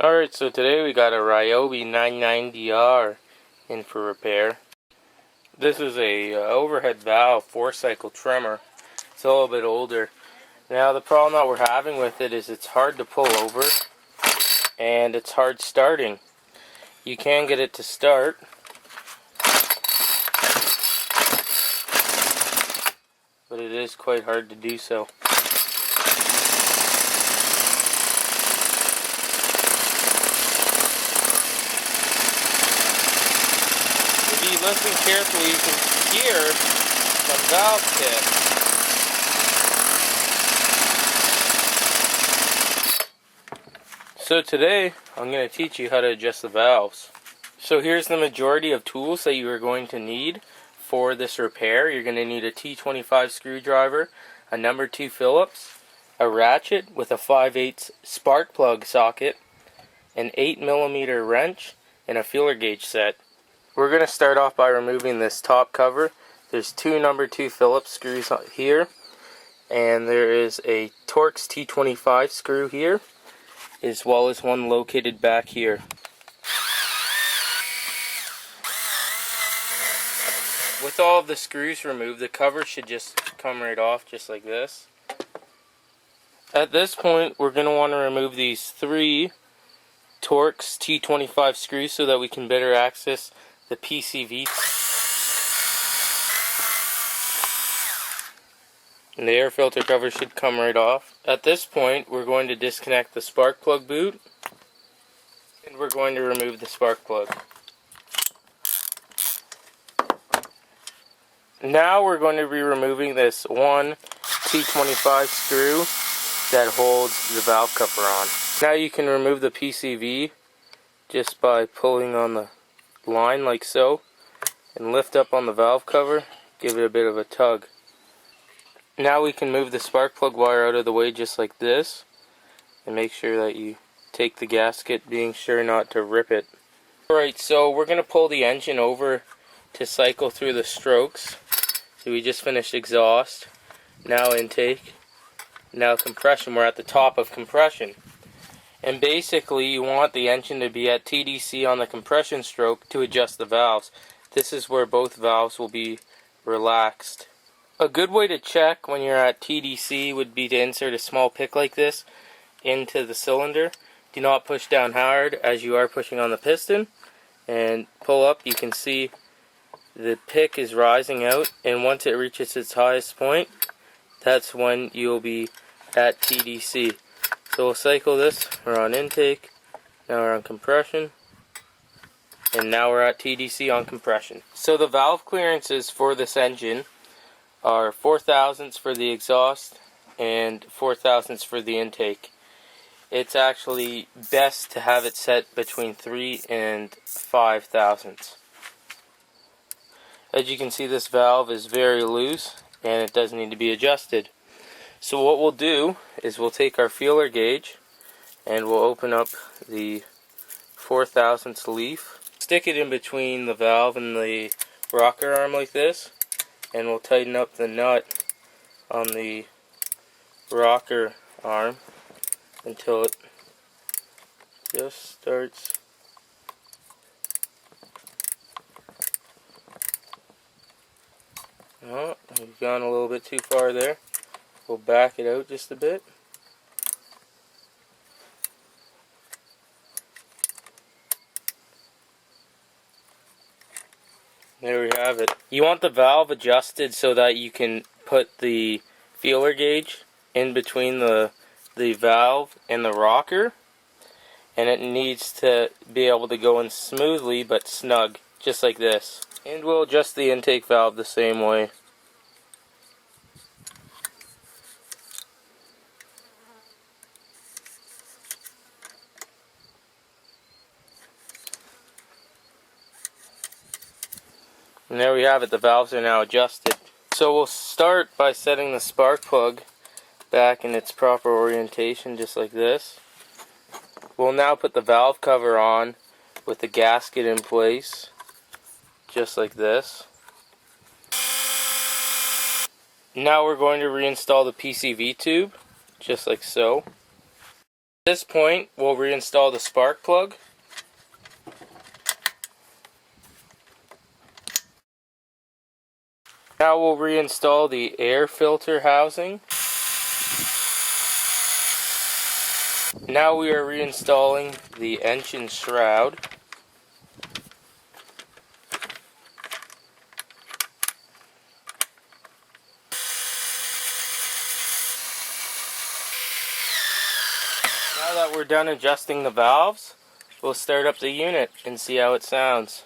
Alright, so today we got a Ryobi 990R in for repair. This is a overhead valve 4-cycle trimmer. It's a little bit older. Now the problem that we're having with it is it's hard to pull over and it's hard starting. You can get it to start, but it is quite hard to do so. If you listen carefully, you can hear some valve tips. So today, I'm going to teach you how to adjust the valves. So here's the majority of tools that you are going to need for this repair. You're going to need a T25 screwdriver, a number 2 Phillips, a ratchet with a 5/8 spark plug socket, an 8mm wrench, and a feeler gauge set. We're going to start off by removing this top cover. There's 2 number 2 Phillips screws here, and there is a Torx T25 screw here, as well as one located back here. With all of the screws removed, the cover should just come right off, just like this. At this point, we're going to want to remove these 3 Torx T25 screws so that we can better access the PCV. And the air filter cover should come right off. At this point, we're going to disconnect the spark plug boot, and we're going to remove the spark plug. Now we're going to be removing this 1 T25 screw that holds the valve cover on. Now you can remove the PCV just by pulling on the line like so, and lift up on the valve cover, give it a bit of a tug. Now we can move the spark plug wire out of the way just like this, and make sure that you take the gasket, being sure not to rip it. Alright, so we're going to pull the engine over to cycle through the strokes. So we just finished exhaust, now intake, now compression. We're at the top of compression. And basically you want the engine to be at TDC on the compression stroke to adjust the valves. This is where both valves will be relaxed. A good way to check when you're at TDC would be to insert a small pick like this into the cylinder. Do not push down hard as you are pushing on the piston, and pull up. You can see the pick is rising out, and once it reaches its highest point, that's when you'll be at TDC. So we'll cycle this. We're on intake, now we're on compression, and now we're at TDC on compression. So the valve clearances for this engine are 4 thousandths for the exhaust and 4 thousandths for the intake. It's actually best to have it set between 3 and 5 thousandths. As you can see, this valve is very loose and it does need to be adjusted. So what we'll do is we'll take our feeler gauge and we'll open up the 4 thousandths leaf, stick it in between the valve and the rocker arm like this, and we'll tighten up the nut on the rocker arm until it just starts we've gone a little bit too far there. We'll back it out just a bit. There we have it. You want the valve adjusted so that you can put the feeler gauge in between the valve and the rocker, and it needs to be able to go in smoothly but snug, just like this. And we'll adjust the intake valve the same way. And there we have it, the valves are now adjusted. So we'll start by setting the spark plug back in its proper orientation, just like this. We'll now put the valve cover on with the gasket in place, just like this. Now we're going to reinstall the PCV tube, just like so. At this point, we'll reinstall the spark plug. Now we'll reinstall the air filter housing. Now we are reinstalling the engine shroud. Now that we're done adjusting the valves, we'll start up the unit and see how it sounds.